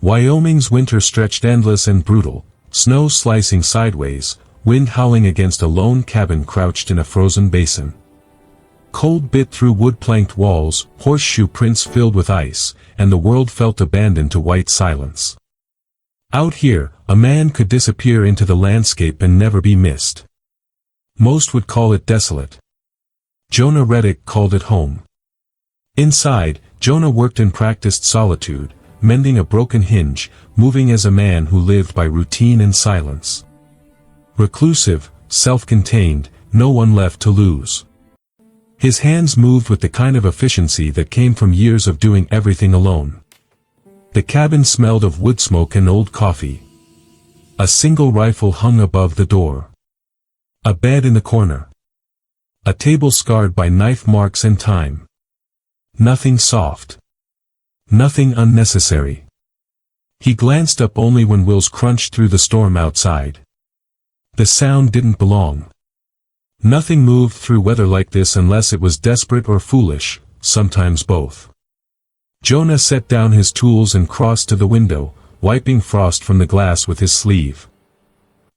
Wyoming's winter stretched endless and brutal, snow slicing sideways, wind howling against a lone cabin crouched in a frozen basin. Cold bit through wood-planked walls, horseshoe prints filled with ice, and the world felt abandoned to white silence. Out here, a man could disappear into the landscape and never be missed. Most would call it desolate. Jonah Reddick called it home. Inside, Jonah worked in practiced solitude, mending a broken hinge, moving as a man who lived by routine and silence. Reclusive, self-contained, no one left to lose. His hands moved with the kind of efficiency that came from years of doing everything alone. The cabin smelled of wood smoke and old coffee. A single rifle hung above the door. A bed in the corner. A table scarred by knife marks and time. Nothing soft. Nothing unnecessary. He glanced up only when wheels crunched through the storm outside. The sound didn't belong. Nothing moved through weather like this unless it was desperate or foolish, sometimes both. Jonah set down his tools and crossed to the window, wiping frost from the glass with his sleeve.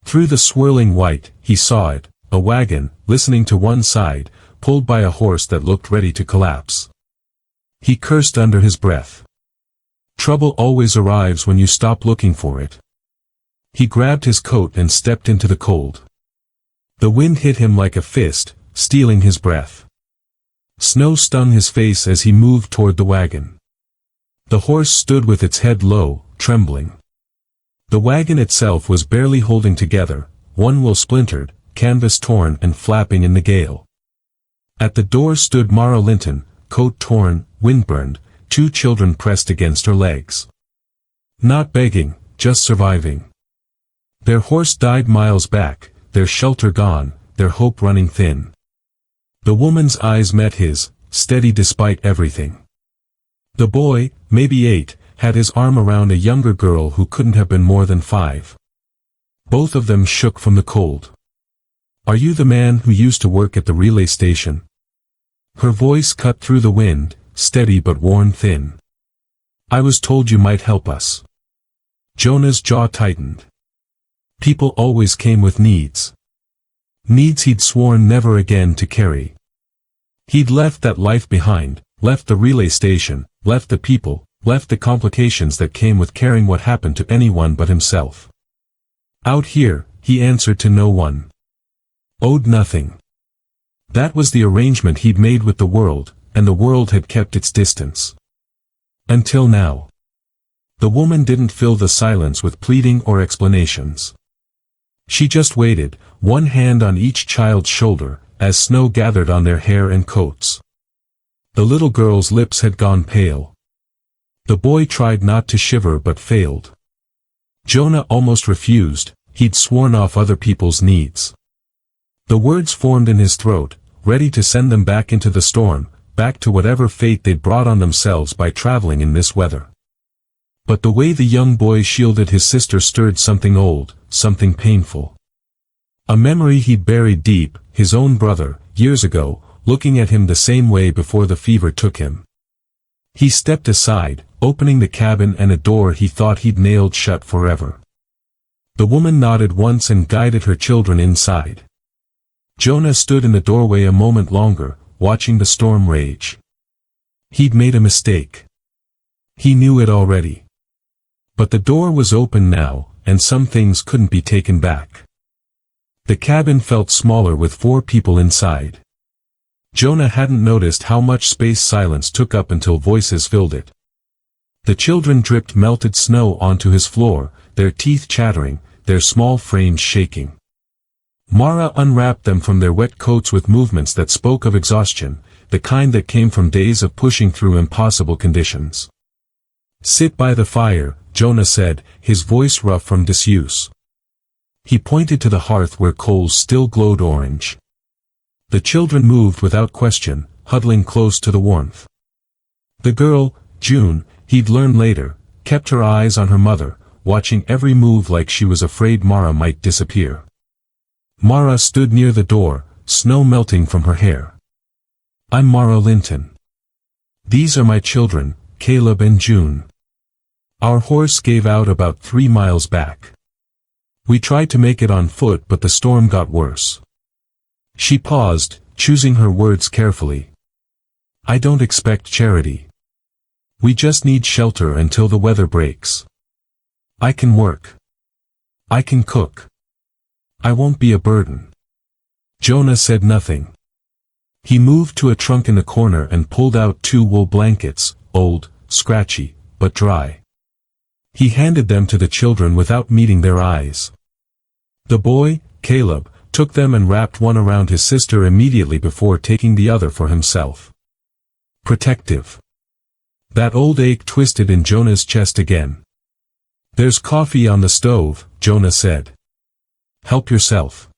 Through the swirling white, he saw it, a wagon, listening to one side, pulled by a horse that looked ready to collapse. He cursed under his breath. Trouble always arrives when you stop looking for it. He grabbed his coat and stepped into the cold. The wind hit him like a fist, stealing his breath. Snow stung his face as he moved toward the wagon. The horse stood with its head low, trembling. The wagon itself was barely holding together, one wheel splintered, canvas torn and flapping in the gale. At the door stood Mara Linton, coat torn, windburned, two children pressed against her legs. Not begging, just surviving. Their horse died miles back, their shelter gone, their hope running thin. The woman's eyes met his, steady despite everything. The boy, maybe 8, had his arm around a younger girl who couldn't have been more than 5. Both of them shook from the cold. "Are you the man who used to work at the relay station?" Her voice cut through the wind, steady but worn thin. "I was told you might help us." Jonah's jaw tightened. People always came with needs. Needs he'd sworn never again to carry. He'd left that life behind, left the relay station, left the people, left the complications that came with caring what happened to anyone but himself. Out here, he answered to no one. Owed nothing. That was the arrangement he'd made with the world, and the world had kept its distance. Until now. The woman didn't fill the silence with pleading or explanations. She just waited, one hand on each child's shoulder, as snow gathered on their hair and coats. The little girl's lips had gone pale. The boy tried not to shiver but failed. Jonah almost refused, he'd sworn off other people's needs. The words formed in his throat, ready to send them back into the storm, back to whatever fate they'd brought on themselves by traveling in this weather. But the way the young boy shielded his sister stirred something old, something painful. A memory he'd buried deep, his own brother, years ago, looking at him the same way before the fever took him. He stepped aside, opening the cabin and a door he thought he'd nailed shut forever. The woman nodded once and guided her children inside. Jonah stood in the doorway a moment longer, watching the storm rage. He'd made a mistake. He knew it already. But the door was open now, and some things couldn't be taken back. The cabin felt smaller with 4 people inside. Jonah hadn't noticed how much space silence took up until voices filled it. The children dripped melted snow onto his floor, their teeth chattering, their small frames shaking. Mara unwrapped them from their wet coats with movements that spoke of exhaustion, the kind that came from days of pushing through impossible conditions. "Sit by the fire," Jonah said, his voice rough from disuse. He pointed to the hearth where coals still glowed orange. The children moved without question, huddling close to the warmth. The girl, June, he'd learn later, kept her eyes on her mother, watching every move like she was afraid Mara might disappear. Mara stood near the door, snow melting from her hair. "I'm Mara Linton. These are my children, Caleb and June." Our horse gave out about 3 miles back. We tried to make it on foot, but the storm got worse. She paused, choosing her words carefully. I don't expect charity. We just need shelter until the weather breaks. I can work. I can cook. I won't be a burden. Jonah said nothing. He moved to a trunk in the corner and pulled out 2 wool blankets, old, scratchy, but dry. He handed them to the children without meeting their eyes. The boy, Caleb, took them and wrapped one around his sister immediately before taking the other for himself. Protective. That old ache twisted in Jonah's chest again. There's coffee on the stove, Jonah said. Help yourself.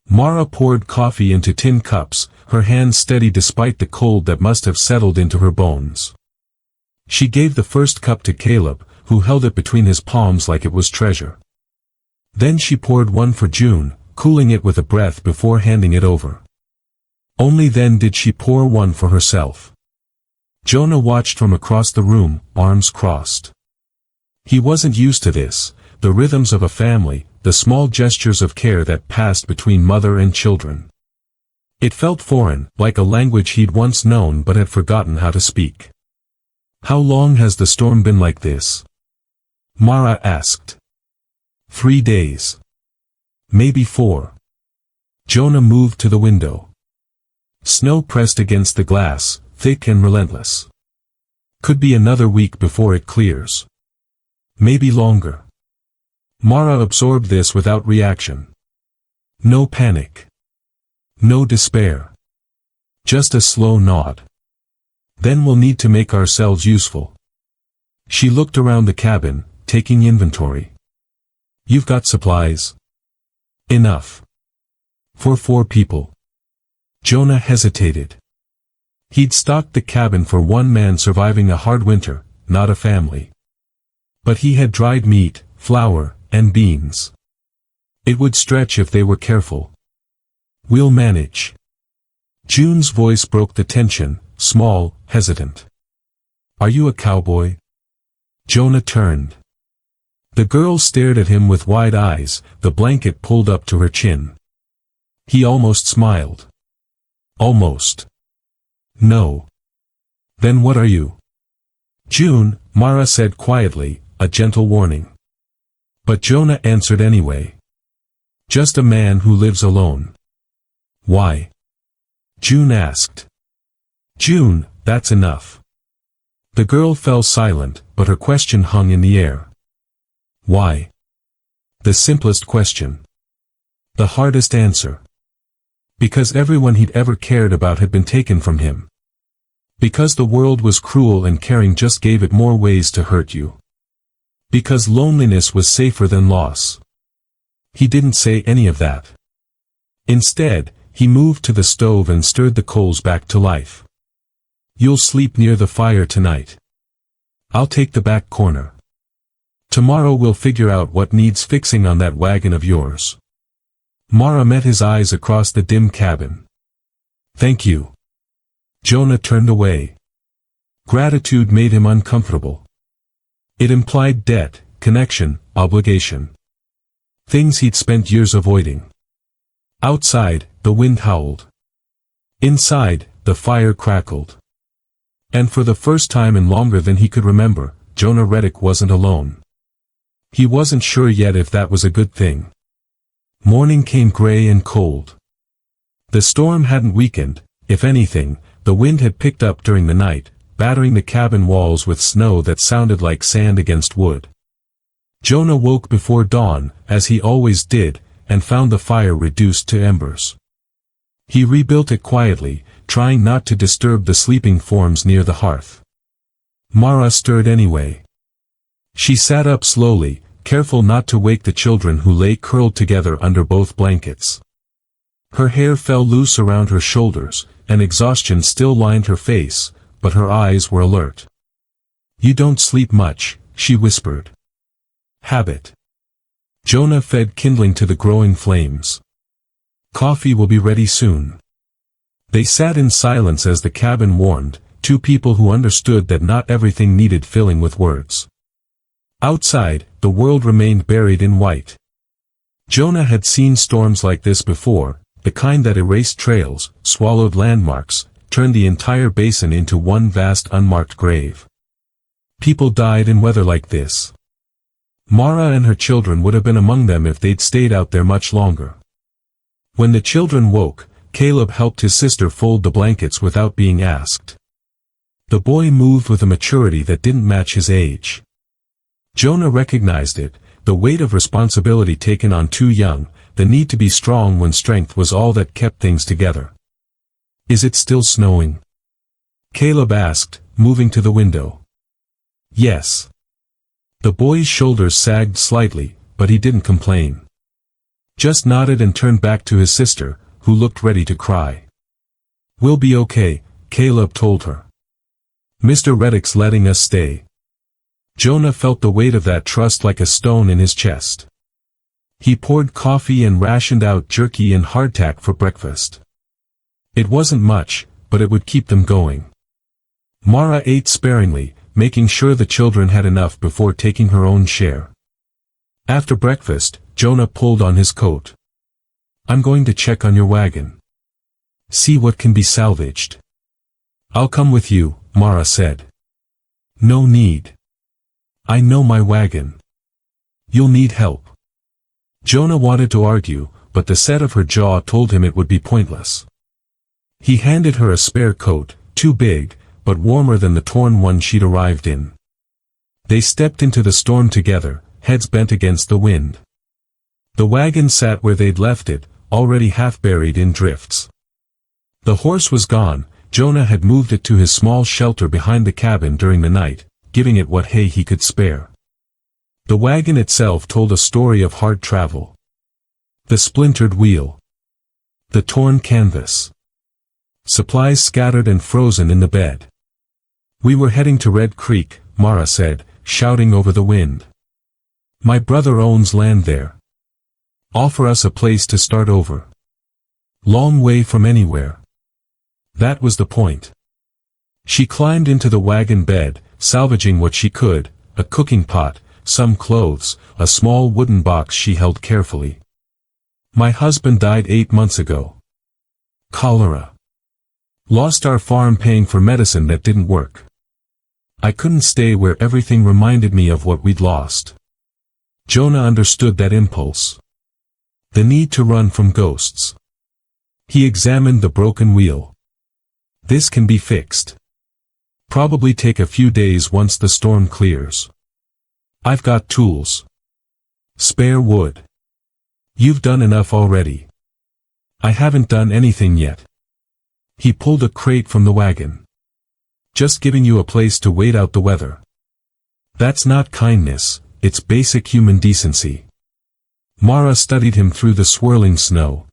Mara poured coffee into tin cups, her hands steady despite the cold that must have settled into her bones. She gave the first cup to Caleb, who held it between his palms like it was treasure. Then she poured one for June, cooling it with a breath before handing it over. Only then did she pour one for herself. Jonah watched from across the room, arms crossed. He wasn't used to this, the rhythms of a family, the small gestures of care that passed between mother and children. It felt foreign, like a language he'd once known but had forgotten how to speak. How long has the storm been like this? Mara asked. 3 days. Maybe 4. Jonah moved to the window. Snow pressed against the glass, thick and relentless. Could be another week before it clears. Maybe longer. Mara absorbed this without reaction. No panic. No despair. Just a slow nod. Then we'll need to make ourselves useful. She looked around the cabin, taking inventory. You've got supplies? Enough. For 4 people. Jonah hesitated. He'd stocked the cabin for one man surviving a hard winter, not a family. But he had dried meat, flour, and beans. It would stretch if they were careful. We'll manage. June's voice broke the tension, small, hesitant. Are you a cowboy? Jonah turned. The girl stared at him with wide eyes, the blanket pulled up to her chin. He almost smiled. Almost. No. Then what are you? June, Mara said quietly, a gentle warning. But Jonah answered anyway. Just a man who lives alone. Why? June asked. June, that's enough. The girl fell silent, but her question hung in the air. Why? The simplest question. The hardest answer. Because everyone he'd ever cared about had been taken from him. Because the world was cruel and caring just gave it more ways to hurt you. Because loneliness was safer than loss. He didn't say any of that. Instead, he moved to the stove and stirred the coals back to life. You'll sleep near the fire tonight. I'll take the back corner. Tomorrow we'll figure out what needs fixing on that wagon of yours. Mara met his eyes across the dim cabin. Thank you. Jonah turned away. Gratitude made him uncomfortable. It implied debt, connection, obligation. Things he'd spent years avoiding. Outside, the wind howled. Inside, the fire crackled. And for the first time in longer than he could remember, Jonah Reddick wasn't alone. He wasn't sure yet if that was a good thing. Morning came gray and cold. The storm hadn't weakened, if anything, the wind had picked up during the night, battering the cabin walls with snow that sounded like sand against wood. Jonah woke before dawn, as he always did, and found the fire reduced to embers. He rebuilt it quietly, trying not to disturb the sleeping forms near the hearth. Mara stirred anyway. She sat up slowly, careful not to wake the children who lay curled together under both blankets. Her hair fell loose around her shoulders, and exhaustion still lined her face, but her eyes were alert. You don't sleep much, she whispered. Habit. Jonah fed kindling to the growing flames. Coffee will be ready soon. They sat in silence as the cabin warmed, 2 people who understood that not everything needed filling with words. Outside, the world remained buried in white. Jonah had seen storms like this before, the kind that erased trails, swallowed landmarks, turned the entire basin into one vast unmarked grave. People died in weather like this. Mara and her children would have been among them if they'd stayed out there much longer. When the children woke, Caleb helped his sister fold the blankets without being asked. The boy moved with a maturity that didn't match his age. Jonah recognized it, the weight of responsibility taken on too young, the need to be strong when strength was all that kept things together. "Is it still snowing?" Caleb asked, moving to the window. "Yes." The boy's shoulders sagged slightly, but he didn't complain. Just nodded and turned back to his sister, who looked ready to cry. "We'll be okay," Caleb told her. "Mr. Reddick's letting us stay." Jonah felt the weight of that trust like a stone in his chest. He poured coffee and rationed out jerky and hardtack for breakfast. It wasn't much, but it would keep them going. Mara ate sparingly, making sure the children had enough before taking her own share. After breakfast, Jonah pulled on his coat. "I'm going to check on your wagon. See what can be salvaged." "I'll come with you," Mara said. "No need. I know my wagon. You'll need help." Jonah wanted to argue, but the set of her jaw told him it would be pointless. He handed her a spare coat, too big, but warmer than the torn one she'd arrived in. They stepped into the storm together, heads bent against the wind. The wagon sat where they'd left it, already half buried in drifts. The horse was gone. Jonah had moved it to his small shelter behind the cabin during the night, giving it what hay he could spare. The wagon itself told a story of hard travel. The splintered wheel. The torn canvas. Supplies scattered and frozen in the bed. "We were heading to Red Creek," Mara said, shouting over the wind. "My brother owns land there. Offer us a place to start over. Long way from anywhere." That was the point. She climbed into the wagon bed, salvaging what she could, a cooking pot, some clothes, a small wooden box she held carefully. "My husband died 8 months ago. Cholera. Lost our farm paying for medicine that didn't work. I couldn't stay where everything reminded me of what we'd lost." Jonah understood that impulse. The need to run from ghosts. He examined the broken wheel. "This can be fixed. Probably take a few days once the storm clears. I've got tools. Spare wood. You've done enough already. I haven't done anything yet." He pulled a crate from the wagon. "Just giving you a place to wait out the weather. That's not kindness, it's basic human decency." Mara studied him through the swirling snow.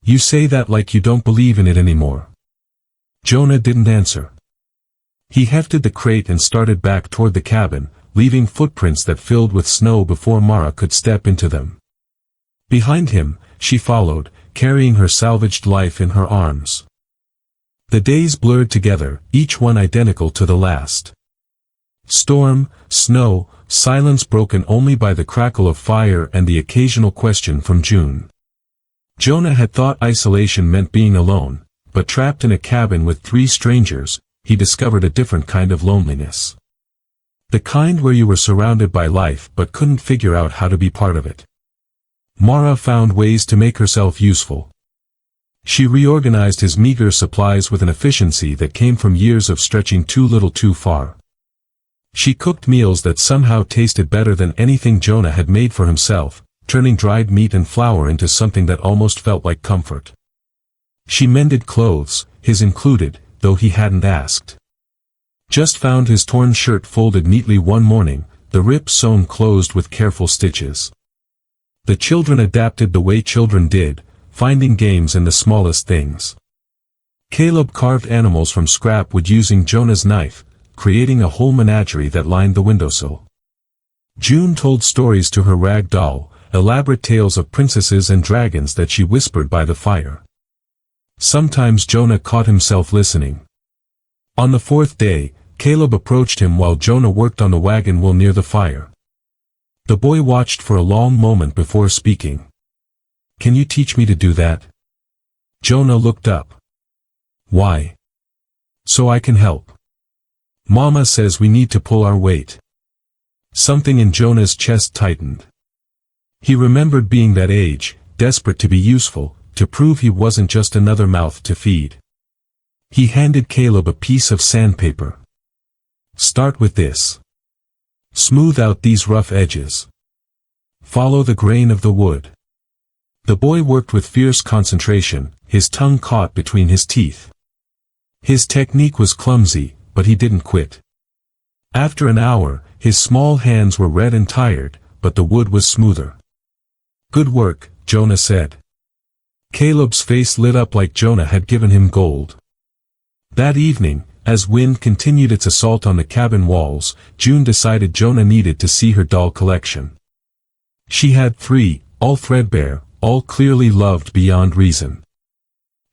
"You say that like you don't believe in it anymore." Jonah didn't answer. He hefted the crate and started back toward the cabin, leaving footprints that filled with snow before Mara could step into them. Behind him, she followed, carrying her salvaged life in her arms. The days blurred together, each one identical to the last. Storm, snow, silence broken only by the crackle of fire and the occasional question from June. Jonah had thought isolation meant being alone, but trapped in a cabin with 3 strangers, he discovered a different kind of loneliness. The kind where you were surrounded by life but couldn't figure out how to be part of it. Mara found ways to make herself useful. She reorganized his meager supplies with an efficiency that came from years of stretching too little too far. She cooked meals that somehow tasted better than anything Jonah had made for himself, turning dried meat and flour into something that almost felt like comfort. She mended clothes, his included, though he hadn't asked. Just found his torn shirt folded neatly one morning, the rip sewn closed with careful stitches. The children adapted the way children did, finding games in the smallest things. Caleb carved animals from scrap wood using Jonah's knife, creating a whole menagerie that lined the windowsill. June told stories to her rag doll, elaborate tales of princesses and dragons that she whispered by the fire. Sometimes Jonah caught himself listening. On the 4th day, Caleb approached him while Jonah worked on the wagon wheel near the fire. The boy watched for a long moment before speaking. "Can you teach me to do that?" Jonah looked up. "Why?" "So I can help. Mama says we need to pull our weight." Something in Jonah's chest tightened. He remembered being that age, desperate to be useful, to prove he wasn't just another mouth to feed. He handed Caleb a piece of sandpaper. "Start with this. Smooth out these rough edges. Follow the grain of the wood." The boy worked with fierce concentration, his tongue caught between his teeth. His technique was clumsy, but he didn't quit. After an hour, his small hands were red and tired, but the wood was smoother. "Good work," Jonah said. Caleb's face lit up like Jonah had given him gold. That evening, as wind continued its assault on the cabin walls, June decided Jonah needed to see her doll collection. She had 3, all threadbare, all clearly loved beyond reason.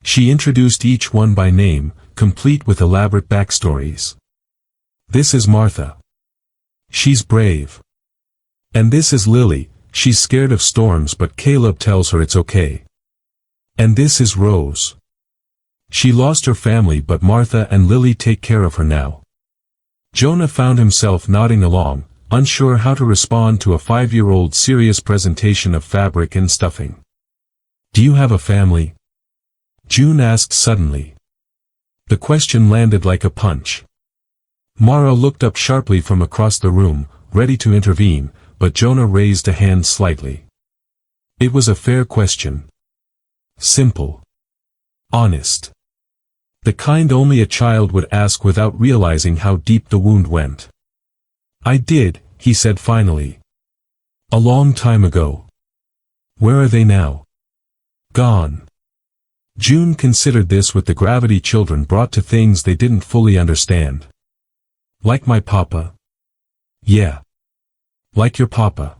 She introduced each one by name, complete with elaborate backstories. "This is Martha. She's brave. And this is Lily, she's scared of storms but Caleb tells her it's okay. And this is Rose. She lost her family but Martha and Lily take care of her now." Jonah found himself nodding along, unsure how to respond to a 5-year-old serious presentation of fabric and stuffing. "Do you have a family?" June asked suddenly. The question landed like a punch. Mara looked up sharply from across the room, ready to intervene, but Jonah raised a hand slightly. It was a fair question. Simple. Honest. The kind only a child would ask without realizing how deep the wound went. "I did," he said finally. "A long time ago." "Where are they now?" "Gone." June considered this with the gravity children brought to things they didn't fully understand. "Like my papa?" "Yeah. Like your papa.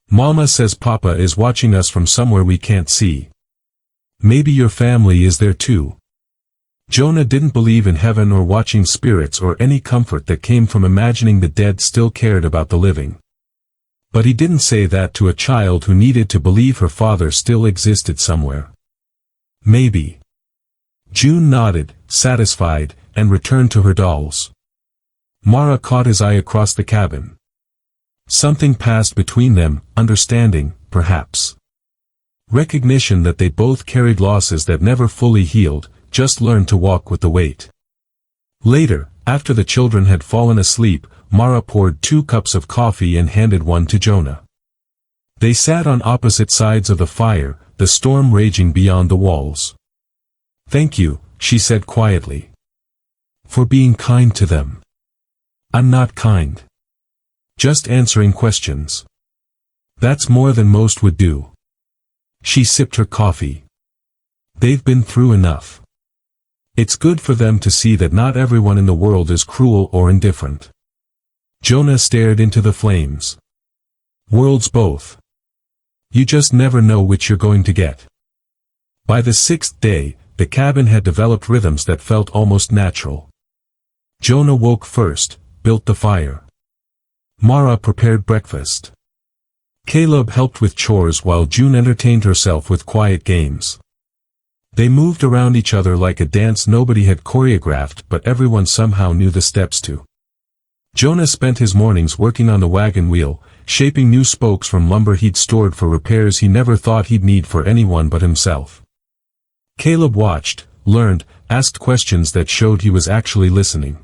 Mama says Papa is watching us from somewhere we can't see. Maybe your family is there too." Jonah didn't believe in heaven or watching spirits or any comfort that came from imagining the dead still cared about the living. But he didn't say that to a child who needed to believe her father still existed somewhere. "Maybe." June nodded, satisfied, and returned to her dolls. Mara caught his eye across the cabin. Something passed between them, understanding, perhaps. Recognition that they both carried losses that never fully healed, just learned to walk with the weight. Later, after the children had fallen asleep, Mara poured 2 cups of coffee and handed one to Jonah. They sat on opposite sides of the fire, the storm raging beyond the walls. "Thank you," she said quietly. "For being kind to them." "I'm not kind. Just answering questions. That's more than most would do." She sipped her coffee. "They've been through enough. It's good for them to see that not everyone in the world is cruel or indifferent." Jonah stared into the flames. "Worlds both. You just never know which you're going to get." By the 6th day, the cabin had developed rhythms that felt almost natural. Jonah woke first, built the fire. Mara prepared breakfast. Caleb helped with chores while June entertained herself with quiet games. They moved around each other like a dance nobody had choreographed but everyone somehow knew the steps to. Jonah spent his mornings working on the wagon wheel, shaping new spokes from lumber he'd stored for repairs he never thought he'd need for anyone but himself. Caleb watched, learned, asked questions that showed he was actually listening.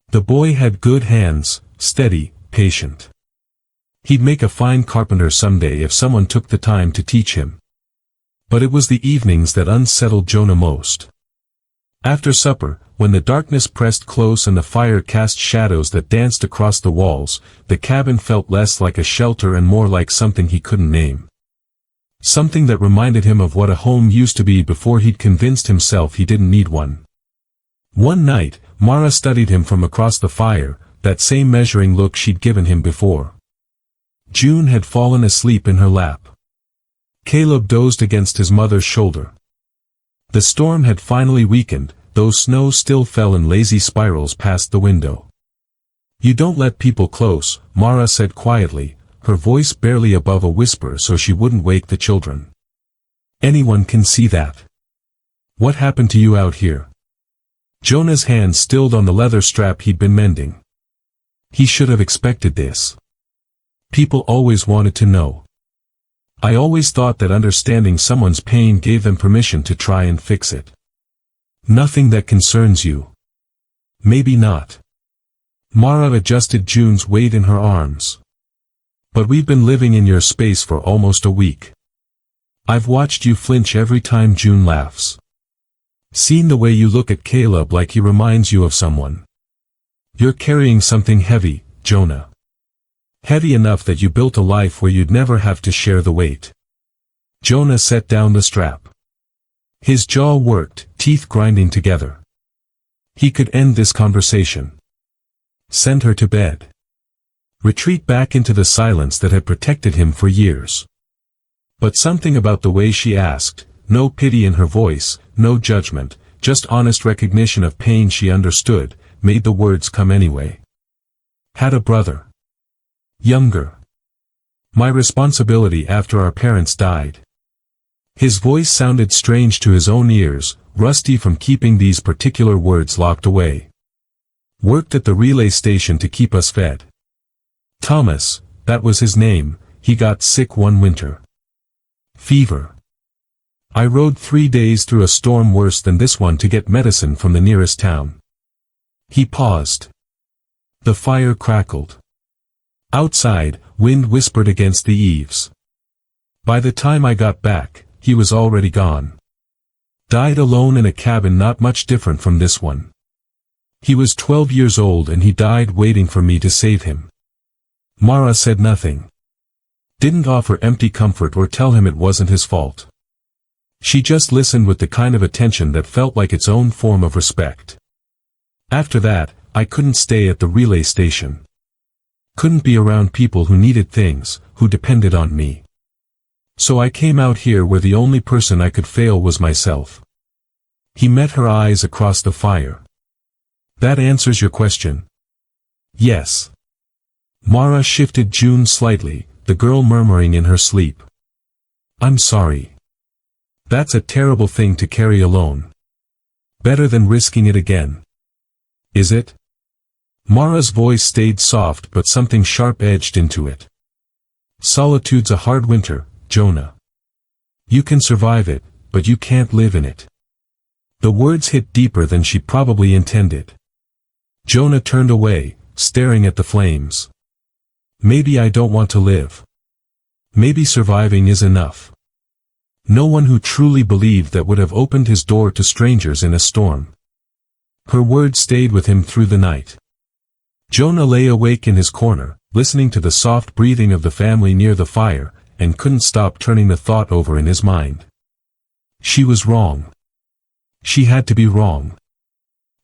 The boy had good hands, steady, patient. He'd make a fine carpenter someday if someone took the time to teach him. But it was the evenings that unsettled Jonah most. After supper, when the darkness pressed close and the fire cast shadows that danced across the walls, the cabin felt less like a shelter and more like something he couldn't name. Something that reminded him of what a home used to be before he'd convinced himself he didn't need one. One night, Mara studied him from across the fire, that same measuring look she'd given him before. June had fallen asleep in her lap. Caleb dozed against his mother's shoulder. The storm had finally weakened, though snow still fell in lazy spirals past the window. "You don't let people close," Mara said quietly, her voice barely above a whisper so she wouldn't wake the children. "Anyone can see that. What happened to you out here?" Jonah's hand stilled on the leather strap he'd been mending. He should have expected this. People always wanted to know. "I always thought that understanding someone's pain gave them permission to try and fix it." "Nothing that concerns you." "Maybe not." Mara adjusted June's weight in her arms. "But we've been living in your space for almost a week. I've watched you flinch every time June laughs. Seen the way you look at Caleb like he reminds you of someone. You're carrying something heavy, Jonah. Heavy enough that you built a life where you'd never have to share the weight." Jonah set down the strap. His jaw worked, teeth grinding together. He could end this conversation. Send her to bed. Retreat back into the silence that had protected him for years. But something about the way she asked, no pity in her voice, no judgment, just honest recognition of pain she understood, made the words come anyway. "Had a brother. Younger. My responsibility after our parents died." His voice sounded strange to his own ears, rusty from keeping these particular words locked away. "Worked at the relay station to keep us fed. Thomas, that was his name, he got sick one winter. Fever. I rode 3 days through a storm worse than this one to get medicine from the nearest town." He paused. The fire crackled. Outside, wind whispered against the eaves. "By the time I got back, he was already gone. Died alone in a cabin not much different from this one. He was 12 years old and he died waiting for me to save him." Mara said nothing. Didn't offer empty comfort or tell him it wasn't his fault. She just listened with the kind of attention that felt like its own form of respect. "After that, I couldn't stay at the relay station. Couldn't be around people who needed things, who depended on me. So I came out here where the only person I could fail was myself." He met her eyes across the fire. "That answers your question?" "Yes." Mara shifted June slightly, the girl murmuring in her sleep. "I'm sorry. That's a terrible thing to carry alone. Better than risking it again." "Is it?" Mara's voice stayed soft but something sharp edged into it. "Solitude's a hard winter, Jonah. You can survive it, but you can't live in it." The words hit deeper than she probably intended. Jonah turned away, staring at the flames. "Maybe I don't want to live. Maybe surviving is enough." No one who truly believed that would have opened his door to strangers in a storm. Her words stayed with him through the night. Jonah lay awake in his corner, listening to the soft breathing of the family near the fire, and couldn't stop turning the thought over in his mind. She was wrong. She had to be wrong.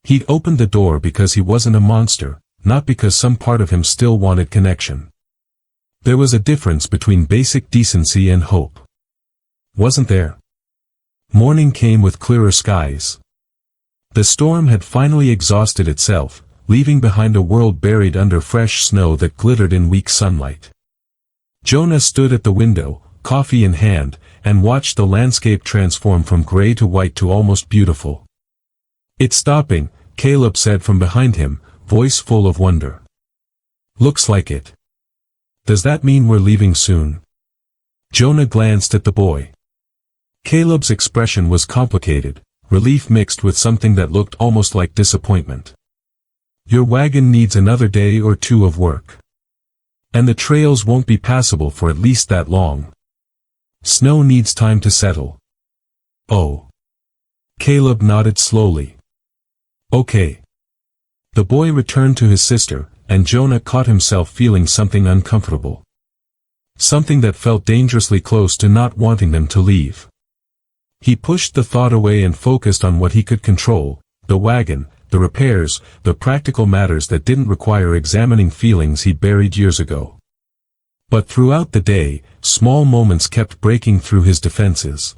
He'd opened the door because he wasn't a monster, not because some part of him still wanted connection. There was a difference between basic decency and hope. Wasn't there? Morning came with clearer skies. The storm had finally exhausted itself, leaving behind a world buried under fresh snow that glittered in weak sunlight. Jonah stood at the window, coffee in hand, and watched the landscape transform from gray to white to almost beautiful. "It's stopping," Caleb said from behind him, voice full of wonder. "Looks like it. Does that mean we're leaving soon?" Jonah glanced at the boy. Caleb's expression was complicated, relief mixed with something that looked almost like disappointment. "Your wagon needs another day or two of work. And the trails won't be passable for at least that long. Snow needs time to settle." "Oh." Caleb nodded slowly. "Okay." The boy returned to his sister, and Jonah caught himself feeling something uncomfortable. Something that felt dangerously close to not wanting them to leave. He pushed the thought away and focused on what he could control, the wagon, the repairs, the practical matters that didn't require examining feelings he'd buried years ago. But throughout the day, small moments kept breaking through his defenses.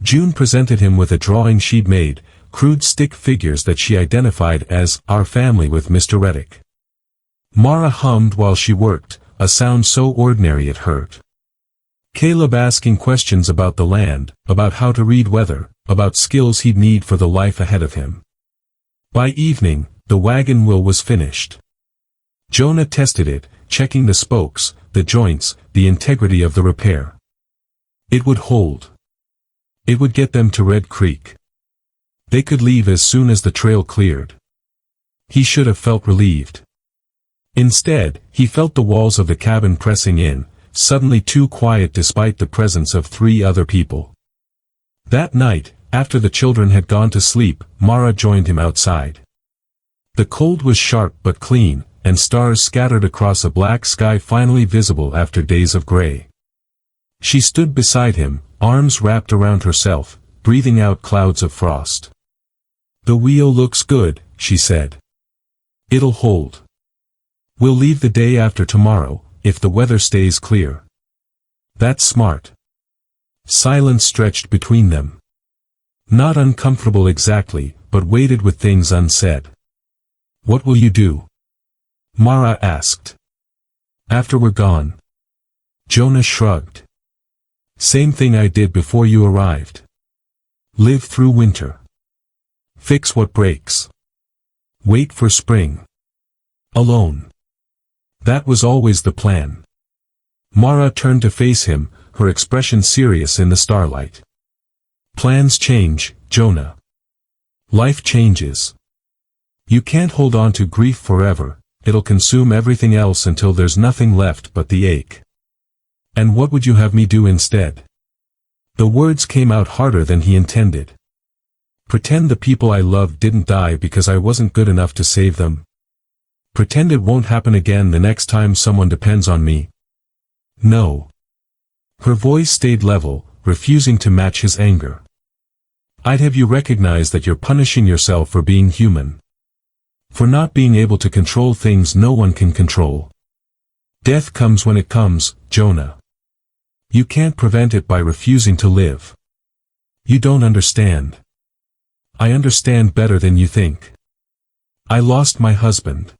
June presented him with a drawing she'd made, crude stick figures that she identified as our family with Mr. Reddick. Mara hummed while she worked, a sound so ordinary it hurt. Caleb asking questions about the land, about how to read weather, about skills he'd need for the life ahead of him. By evening, the wagon wheel was finished. Jonah tested it, checking the spokes, the joints, the integrity of the repair. It would hold. It would get them to Red Creek. They could leave as soon as the trail cleared. He should have felt relieved. Instead, he felt the walls of the cabin pressing in, suddenly too quiet despite the presence of 3 other people. That night, after the children had gone to sleep, Mara joined him outside. The cold was sharp but clean, and stars scattered across a black sky finally visible after days of gray. She stood beside him, arms wrapped around herself, breathing out clouds of frost. "The wheel looks good," she said. "It'll hold. We'll leave the day after tomorrow, if the weather stays clear." "That's smart." Silence stretched between them. Not uncomfortable exactly, but weighted with things unsaid. "What will you do?" Mara asked. "After we're gone." Jonah shrugged. "Same thing I did before you arrived. Live through winter. Fix what breaks. Wait for spring. Alone." That was always the plan. Mara turned to face him, her expression serious in the starlight. "Plans change, Jonah. Life changes. You can't hold on to grief forever, it'll consume everything else until there's nothing left but the ache." "And what would you have me do instead?" The words came out harder than he intended. "Pretend the people I loved didn't die because I wasn't good enough to save them? Pretend it won't happen again the next time someone depends on me?" "No." Her voice stayed level, refusing to match his anger. "I'd have you recognize that you're punishing yourself for being human. For not being able to control things no one can control. Death comes when it comes, Jonah. You can't prevent it by refusing to live. You don't understand." "I understand better than you think. I lost my husband.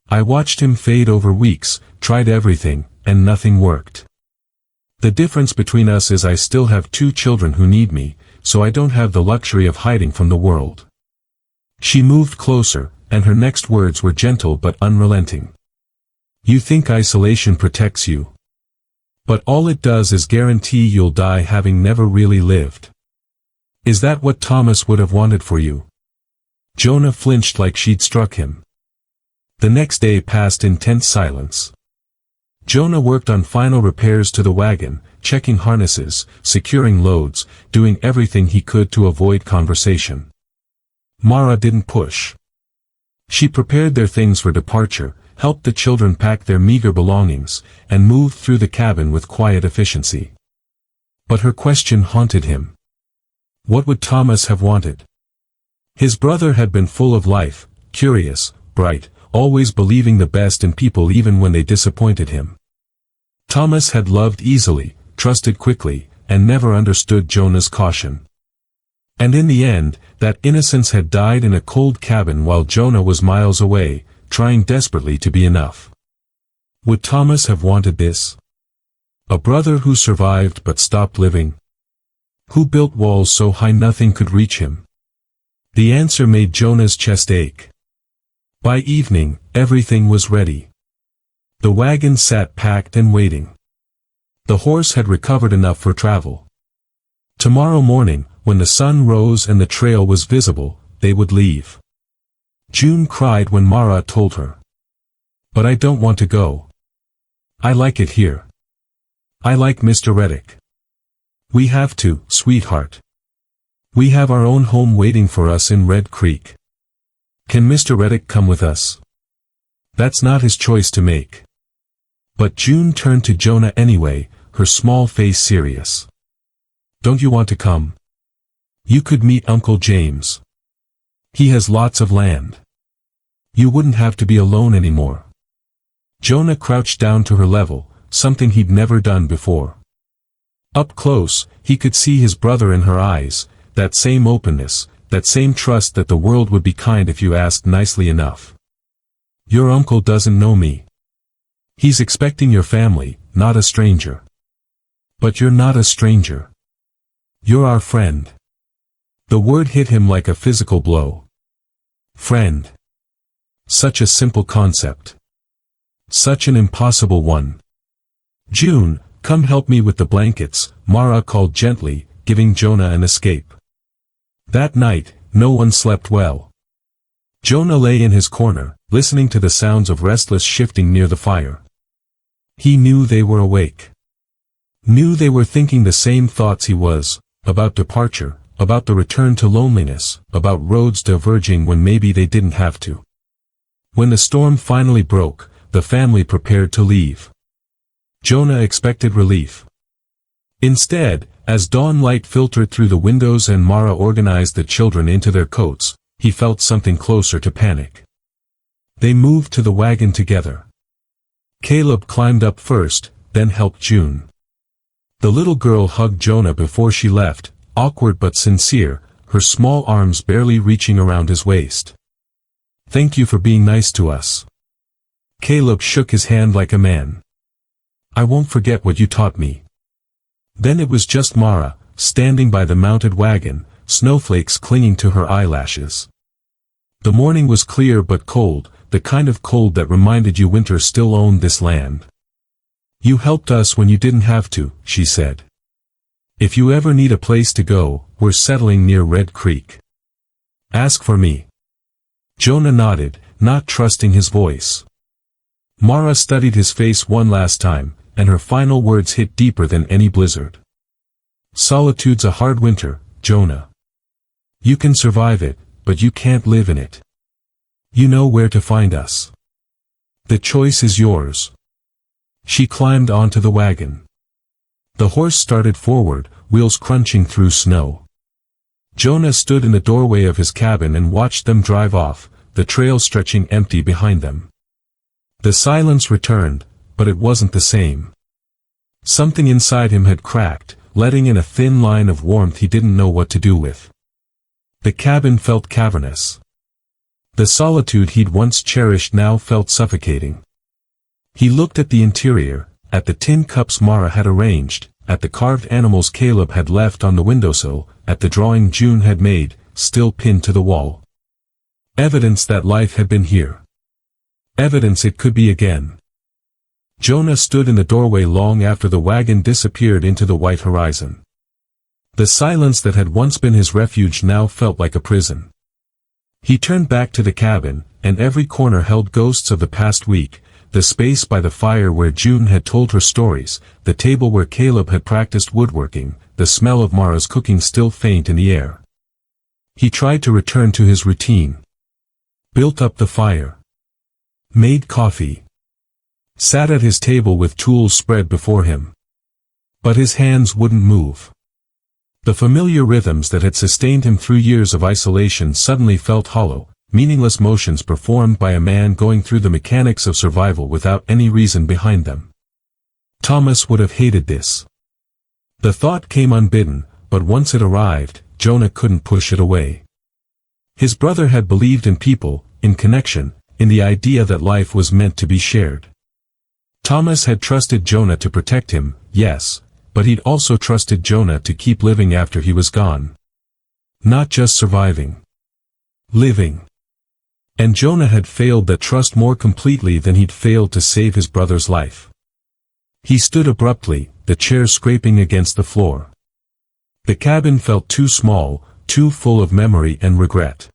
I watched him fade over weeks, tried everything, and nothing worked. The difference between us is I still have 2 children who need me, so I don't have the luxury of hiding from the world." She moved closer, and her next words were gentle but unrelenting. "You think isolation protects you. But all it does is guarantee you'll die having never really lived. Is that what Thomas would have wanted for you?" Jonah flinched like she'd struck him. The next day passed in tense silence. Jonah worked on final repairs to the wagon, checking harnesses, securing loads, doing everything he could to avoid conversation. Mara didn't push. She prepared their things for departure, helped the children pack their meager belongings, and moved through the cabin with quiet efficiency. But her question haunted him. What would Thomas have wanted? His brother had been full of life, curious, bright, always believing the best in people even when they disappointed him. Thomas had loved easily, trusted quickly, and never understood Jonah's caution. And in the end, that innocence had died in a cold cabin while Jonah was miles away, trying desperately to be enough. Would Thomas have wanted this? A brother who survived but stopped living? Who built walls so high nothing could reach him? The answer made Jonah's chest ache. By evening, everything was ready. The wagon sat packed and waiting. The horse had recovered enough for travel. Tomorrow morning, when the sun rose and the trail was visible, they would leave. June cried when Mara told her. "But I don't want to go. I like it here. I like Mr. Reddick." "We have to, sweetheart. We have our own home waiting for us in Red Creek. Can Mr. Reddick come with us?" "That's not his choice to make." But June turned to Jonah anyway, her small face serious. "Don't you want to come? You could meet Uncle James. He has lots of land. You wouldn't have to be alone anymore." Jonah crouched down to her level, something he'd never done before. Up close, he could see his brother in her eyes, that same openness, that same trust that the world would be kind if you asked nicely enough. "Your uncle doesn't know me. He's expecting your family, not a stranger. But you're not a stranger. You're our friend. The word hit him like a physical blow. Friend. Such a simple concept. Such an impossible one. June, come help me with the blankets, Mara called gently, giving Jonah an escape. That night, no one slept well. Jonah lay in his corner, listening to the sounds of restless shifting near the fire. He knew they were awake. Knew they were thinking the same thoughts he was, about departure, about the return to loneliness, about roads diverging when maybe they didn't have to. When the storm finally broke, the family prepared to leave. Jonah expected relief. Instead, as dawn light filtered through the windows and Mara organized the children into their coats, he felt something closer to panic. They moved to the wagon together. Caleb climbed up first, then helped June. The little girl hugged Jonah before she left, awkward but sincere, her small arms barely reaching around his waist. Thank you for being nice to us. Caleb shook his hand like a man. I won't forget what you taught me. Then it was just Mara, standing by the mounted wagon, snowflakes clinging to her eyelashes. The morning was clear but cold, the kind of cold that reminded you winter still owned this land. You helped us when you didn't have to, she said. If you ever need a place to go, we're settling near Red Creek. Ask for me. Jonah nodded, not trusting his voice. Mara studied his face one last time, and her final words hit deeper than any blizzard. Solitude's a hard winter, Jonah. You can survive it, but you can't live in it. You know where to find us. The choice is yours. She climbed onto the wagon. The horse started forward, wheels crunching through snow. Jonah stood in the doorway of his cabin and watched them drive off, the trail stretching empty behind them. The silence returned, but it wasn't the same. Something inside him had cracked, letting in a thin line of warmth he didn't know what to do with. The cabin felt cavernous. The solitude he'd once cherished now felt suffocating. He looked at the interior, at the tin cups Mara had arranged, at the carved animals Caleb had left on the windowsill, at the drawing June had made, still pinned to the wall. Evidence that life had been here. Evidence it could be again. Jonah stood in the doorway long after the wagon disappeared into the white horizon. The silence that had once been his refuge now felt like a prison. He turned back to the cabin, and every corner held ghosts of the past week, the space by the fire where June had told her stories, the table where Caleb had practiced woodworking, the smell of Mara's cooking still faint in the air. He tried to return to his routine. Built up the fire. Made coffee. Sat at his table with tools spread before him. But his hands wouldn't move. The familiar rhythms that had sustained him through years of isolation suddenly felt hollow, meaningless motions performed by a man going through the mechanics of survival without any reason behind them. Thomas would have hated this. The thought came unbidden, but once it arrived, Jonah couldn't push it away. His brother had believed in people, in connection, in the idea that life was meant to be shared. Thomas had trusted Jonah to protect him, yes, but he'd also trusted Jonah to keep living after he was gone. Not just surviving. Living. And Jonah had failed that trust more completely than he'd failed to save his brother's life. He stood abruptly, the chair scraping against the floor. The cabin felt too small, too full of memory and regret.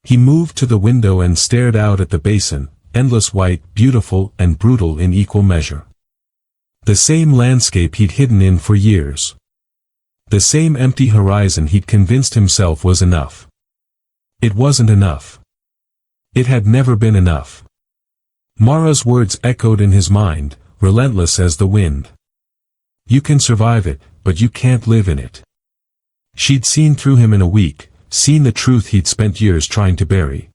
He moved to the window and stared out at the basin, endless white, beautiful and brutal in equal measure. The same landscape he'd hidden in for years. The same empty horizon he'd convinced himself was enough. It wasn't enough. It had never been enough. Mara's words echoed in his mind, relentless as the wind. You can survive it, but you can't live in it. She'd seen through him in a week, seen the truth he'd spent years trying to bury.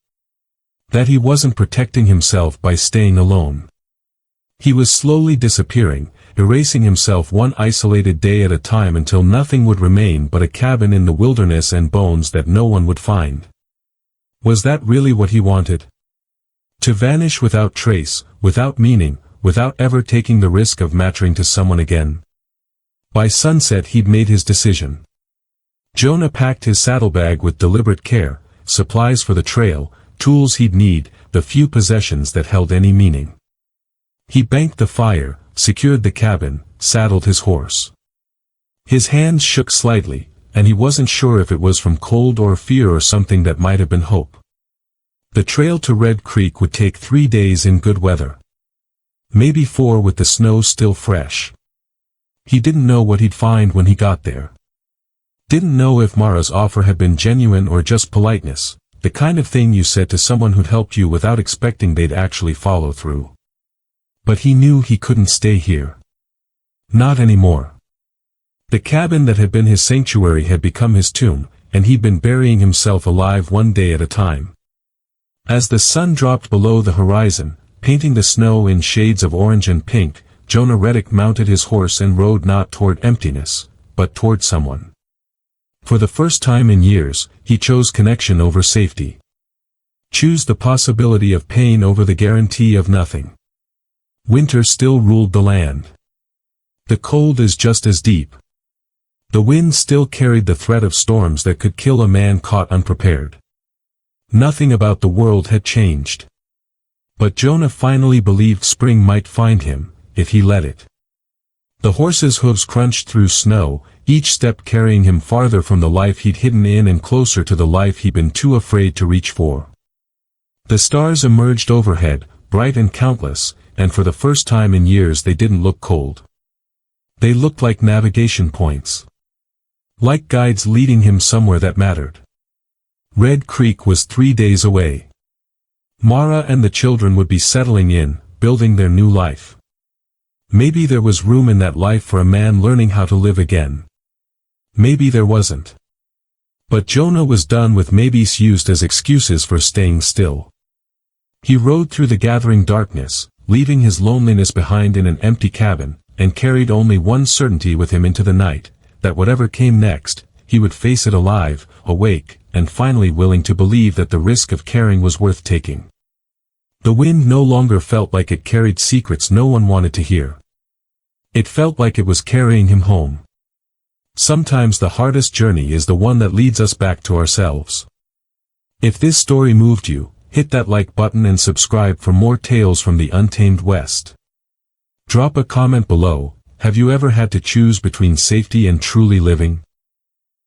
That he wasn't protecting himself by staying alone. He was slowly disappearing, erasing himself one isolated day at a time until nothing would remain but a cabin in the wilderness and bones that no one would find. Was that really what he wanted? To vanish without trace, without meaning, without ever taking the risk of mattering to someone again. By sunset he'd made his decision. Jonah packed his saddlebag with deliberate care, supplies for the trail, tools he'd need, the few possessions that held any meaning. He banked the fire, secured the cabin, saddled his horse. His hands shook slightly, and he wasn't sure if it was from cold or fear or something that might have been hope. The trail to Red Creek would take 3 days in good weather. Maybe 4 with the snow still fresh. He didn't know what he'd find when he got there. Didn't know if Mara's offer had been genuine or just politeness, the kind of thing you said to someone who'd helped you without expecting they'd actually follow through. But he knew he couldn't stay here. Not anymore. The cabin that had been his sanctuary had become his tomb, and he'd been burying himself alive one day at a time. As the sun dropped below the horizon, painting the snow in shades of orange and pink, Jonah Reddick mounted his horse and rode not toward emptiness, but toward someone. For the first time in years, he chose connection over safety. Choose the possibility of pain over the guarantee of nothing. Winter still ruled the land. The cold is just as deep. The wind still carried the threat of storms that could kill a man caught unprepared. Nothing about the world had changed. But Jonah finally believed spring might find him, if he let it. The horse's hooves crunched through snow, each step carrying him farther from the life he'd hidden in and closer to the life he'd been too afraid to reach for. The stars emerged overhead, bright and countless, and for the first time in years they didn't look cold. They looked like navigation points. Like guides leading him somewhere that mattered. Red Creek was 3 days away. Mara and the children would be settling in, building their new life. Maybe there was room in that life for a man learning how to live again. Maybe there wasn't. But Jonah was done with maybes used as excuses for staying still. He rode through the gathering darkness, leaving his loneliness behind in an empty cabin, and carried only one certainty with him into the night, that whatever came next, he would face it alive, awake, and finally willing to believe that the risk of caring was worth taking. The wind no longer felt like it carried secrets no one wanted to hear. It felt like it was carrying him home. Sometimes the hardest journey is the one that leads us back to ourselves. If this story moved you, hit that like button and subscribe for more tales from the untamed West. Drop a comment below. Have you ever had to choose between safety and truly living?